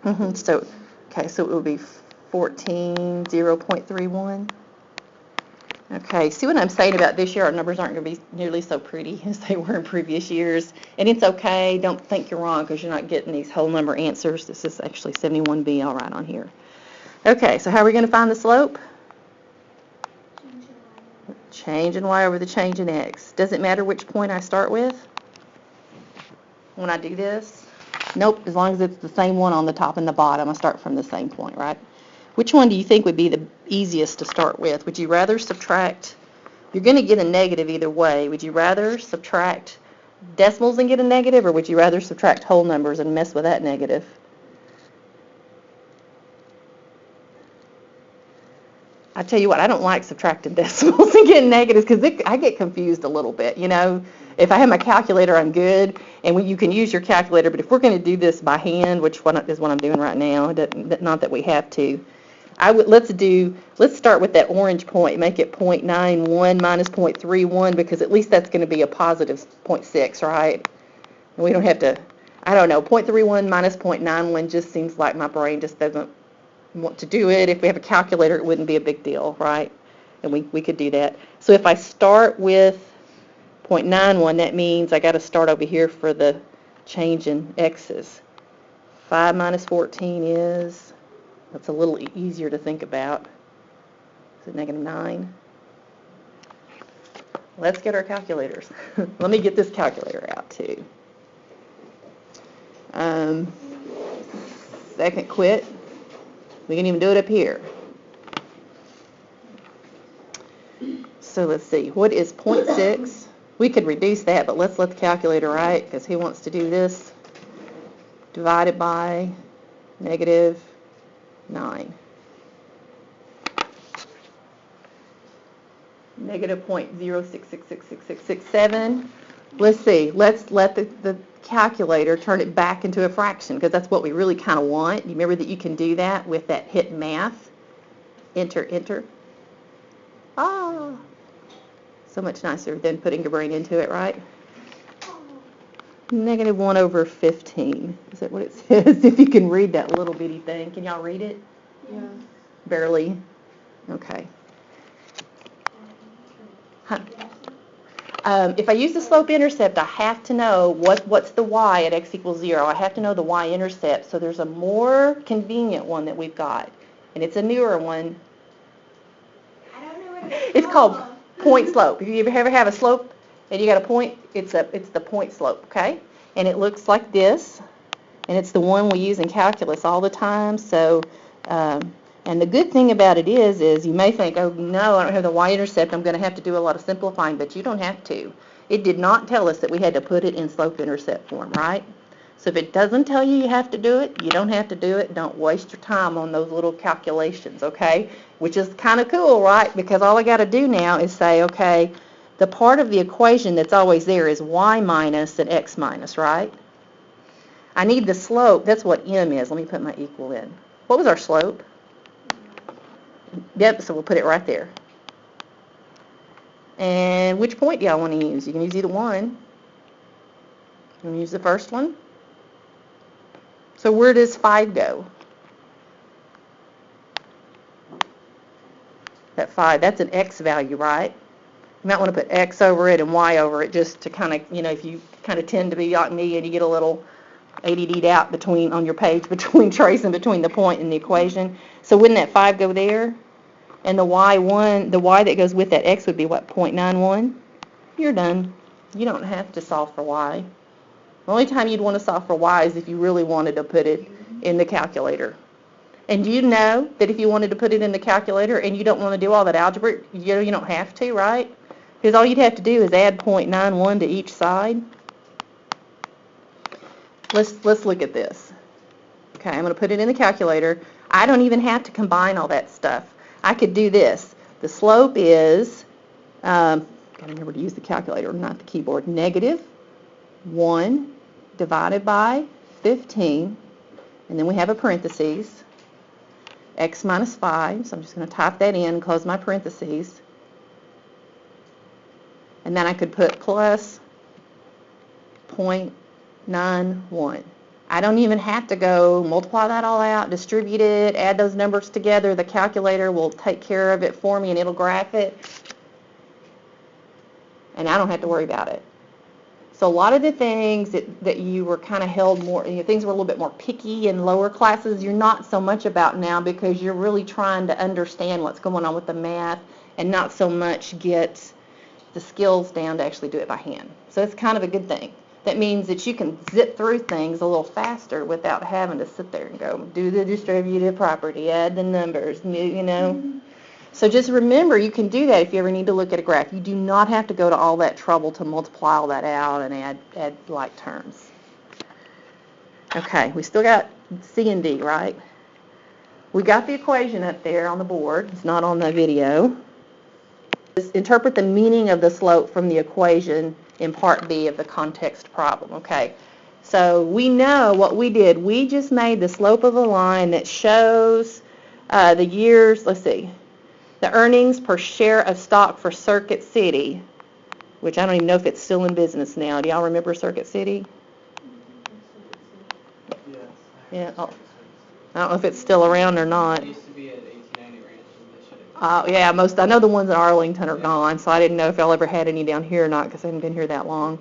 So, okay, so it would be 14, 0.31. Okay, see what I'm saying about this year? Our numbers aren't going to be nearly so pretty as they were in previous years. And it's okay. Don't think you're wrong because you're not getting these whole number answers. This is actually 71B all right on here. Okay, so how are we going to find the slope? Change in y over the change in x. Does it matter which point I start with when I do this? Nope, as long as it's the same one on the top and the bottom, I start from the same point, right? Which one do you think would be the easiest to start with? Would you rather subtract, you're going to get a negative either way. Would you rather subtract decimals and get a negative, or would you rather subtract whole numbers and mess with that negative? I tell you what, I don't like subtracting decimals and getting negatives because I get confused a little bit, you know. If I have my calculator, I'm good, and you can use your calculator, but if we're going to do this by hand, which is what I'm doing right now, not that we have to, let's start with that orange point, make it 0.91 minus 0.31, because at least that's going to be a positive 0.6, right? And we don't have to, I don't know, 0.31 minus 0.91 just seems like my brain just doesn't want to do it. If we have a calculator, it wouldn't be a big deal, right? And we could do that. So if I start with 0.91, that means I got to start over here for the change in x's. 5 minus 14 is, that's a little easier to think about. Is it negative 9? Let's get our calculators. Let me get this calculator out too. Second quit. We can even do it up here. So let's see. What is 0.6? We could reduce that, but let's let the calculator write, because who wants to do this? Divided by negative 9. Negative 0.0666667. Let's see. Let's let the calculator turn it back into a fraction, because that's what we really kind of want. You remember that you can do that with that hit math. Enter, enter. Ah, so much nicer than putting your brain into it, right? Negative 1 over 15. Is that what it says? If you can read that little bitty thing. Can y'all read it? Yeah. Barely. Okay. Huh. If I use the slope-intercept, I have to know what's the y at x equals 0. I have to know the y-intercept. So there's a more convenient one that we've got, and it's a newer one. I don't know what it's called point slope. If you ever have a slope and you got a point, it's the point slope, okay? And it looks like this, and it's the one we use in calculus all the time. So, and the good thing about it is you may think, oh no, I don't have the y-intercept, I'm going to have to do a lot of simplifying, but you don't have to. It did not tell us that we had to put it in slope-intercept form, right? So if it doesn't tell you you have to do it, you don't have to do it. Don't waste your time on those little calculations, okay? Which is kind of cool, right? Because all I got to do now is say, okay, the part of the equation that's always there is y minus and x minus, right? I need the slope. That's what m is. Let me put my equal in. What was our slope? Yep, so we'll put it right there. And which point do y'all want to use? You can use either one. You want to use the first one? So where does 5 go? That 5, that's an x value, right? You might want to put x over it and y over it just to kind of, if you kind of tend to be like me and you get a little ADD'd out on your page between tracing between the point and the equation. So wouldn't that 5 go there? And the y that goes with that x would be what, 0.91? You're done. You don't have to solve for y. The only time you'd want to solve for y is if you really wanted to put it in the calculator. And you know that if you wanted to put it in the calculator and you don't want to do all that algebra, you don't have to, right? Because all you'd have to do is add 0.91 to each side. Let's look at this. Okay, I'm going to put it in the calculator. I don't even have to combine all that stuff. I could do this. The slope is, got to remember to use the calculator, not the keyboard, negative 1 divided by 15, and then we have a parentheses, x minus 5, so I'm just going to type that in and close my parentheses. And then I could put plus 0.91. I don't even have to go multiply that all out, distribute it, add those numbers together. The calculator will take care of it for me and it'll graph it. And I don't have to worry about it. So a lot of the things that you were kind of held more, things were a little bit more picky in lower classes, you're not so much about now because you're really trying to understand what's going on with the math and not so much get the skills down to actually do it by hand. So it's kind of a good thing. That means that you can zip through things a little faster without having to sit there and go do the distributive property, add the numbers, So just remember, you can do that if you ever need to look at a graph. You do not have to go to all that trouble to multiply all that out and add like terms. Okay, we still got C and D, right? We got the equation up there on the board. It's not on the video. Just interpret the meaning of the slope from the equation in part B of the context problem. Okay, so we know what we did. We just made the slope of a line that shows the years, let's see, the earnings per share of stock for Circuit City, which I don't even know if it's still in business now. Do y'all remember Circuit City? Yeah. Oh, I don't know if it's still around or not. It used to be at 1890 Ranch. Yeah, I know the ones in Arlington are gone, so I didn't know if y'all ever had any down here or not because I haven't been here that long.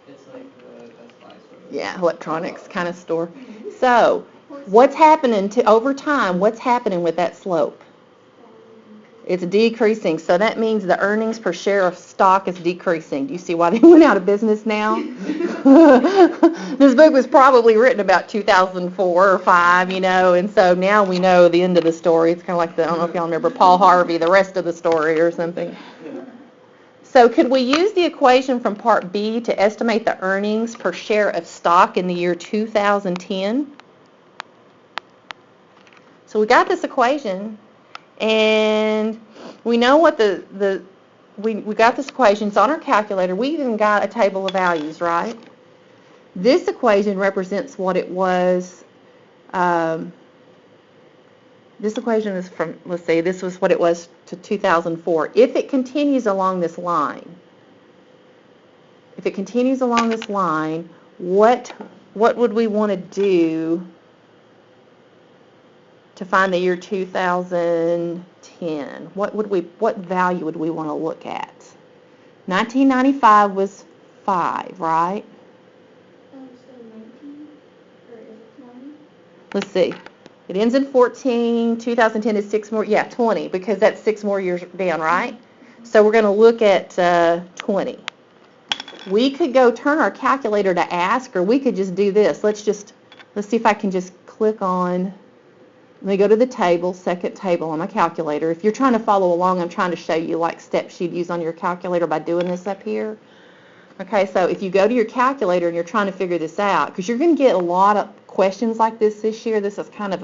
It's like the Best Buy sort of. Yeah, electronics kind of store. So, what's happening over time? What's happening with that slope? It's decreasing, so that means the earnings per share of stock is decreasing. Do you see why they went out of business now? This book was probably written about 2004 or 5, and so now we know the end of the story. It's kind of like I don't know if y'all remember Paul Harvey, the rest of the story or something. So could we use the equation from part B to estimate the earnings per share of stock in the year 2010? So we got this equation. And we know what we got this equation. It's on our calculator. We even got a table of values, right? This equation represents what it was. This equation is from, let's see, this was what it was to 2004. If it continues along this line, what would we want to do to find the year 2010? What value would we want to look at? 1995 was 5, right? So 19, or is it 20? Let's see. It ends in 14. 2010 is 6 more. Yeah, 20, because that's 6 more years down, right? So we're going to look at 20. We could go turn our calculator to ask, or we could just do this. Let's see if I can just click on. Let me go to the table, second table on my calculator. If you're trying to follow along, I'm trying to show you like steps you'd use on your calculator by doing this up here. Okay, so if you go to your calculator and you're trying to figure this out, because you're going to get a lot of questions like this year. This is kind of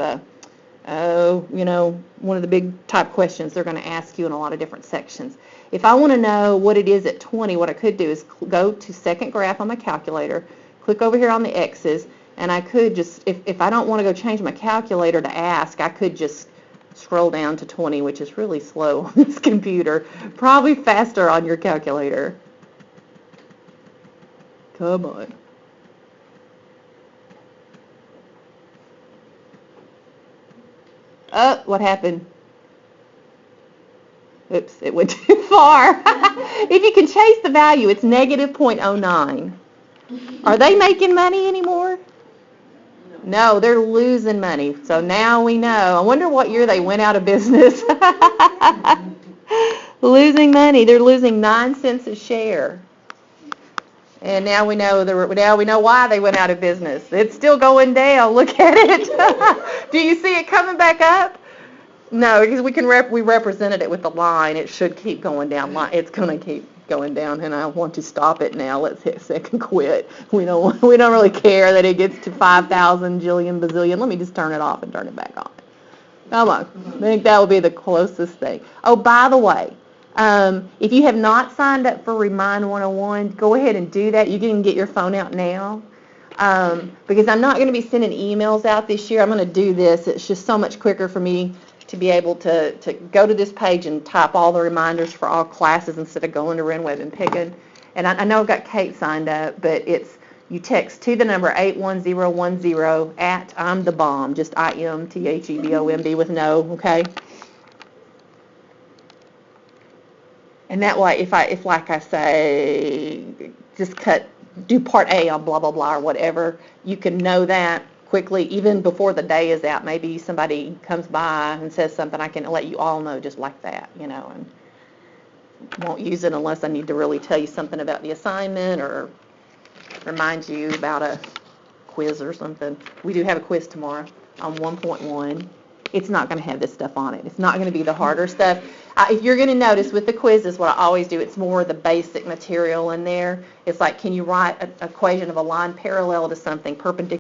one of the big type questions they're going to ask you in a lot of different sections. If I want to know what it is at 20, what I could do is go to second graph on my calculator, click over here on the X's, and I could just, if I don't want to go change my calculator to ask, I could just scroll down to 20, which is really slow on this computer. Probably faster on your calculator. Come on. What happened? Oops, it went too far. If you can chase the value, it's negative 0.09. Are they making money anymore? No, they're losing money. So now we know. I wonder what year they went out of business. Losing money. They're losing 9 cents a share. And now we know why they went out of business. It's still going down. Look at it. Do you see it coming back up? No, because we represented it with the line. It should keep going down. It's going to keep going down, and I want to stop it now. Let's hit second quit. We don't really care that it gets to 5,000 jillion bazillion. Let me just turn it off and turn it back on. Come on. I think that would be the closest thing. Oh, by the way, if you have not signed up for Remind 101, go ahead and do that. You can get your phone out now. Because I'm not going to be sending emails out this year. I'm going to do this. It's just so much quicker for me to be able to go to this page and type all the reminders for all classes instead of going to RenWeb and picking. And I know I've got Kate signed up, but You text to the number 81010 at I'm the bomb, just IMTHEBOMB with no, okay? And that way, if like I say, just do part A on blah, blah, blah, or whatever, you can know that quickly, even before the day is out. Maybe somebody comes by and says something, I can let you all know just like that, and won't use it unless I need to really tell you something about the assignment or remind you about a quiz or something. We do have a quiz tomorrow on 1.1. It's not going to have this stuff on it. It's not going to be the harder stuff. If you're going to notice with the quizzes, what I always do, it's more the basic material in there. It's like, can you write an equation of a line parallel to something perpendicular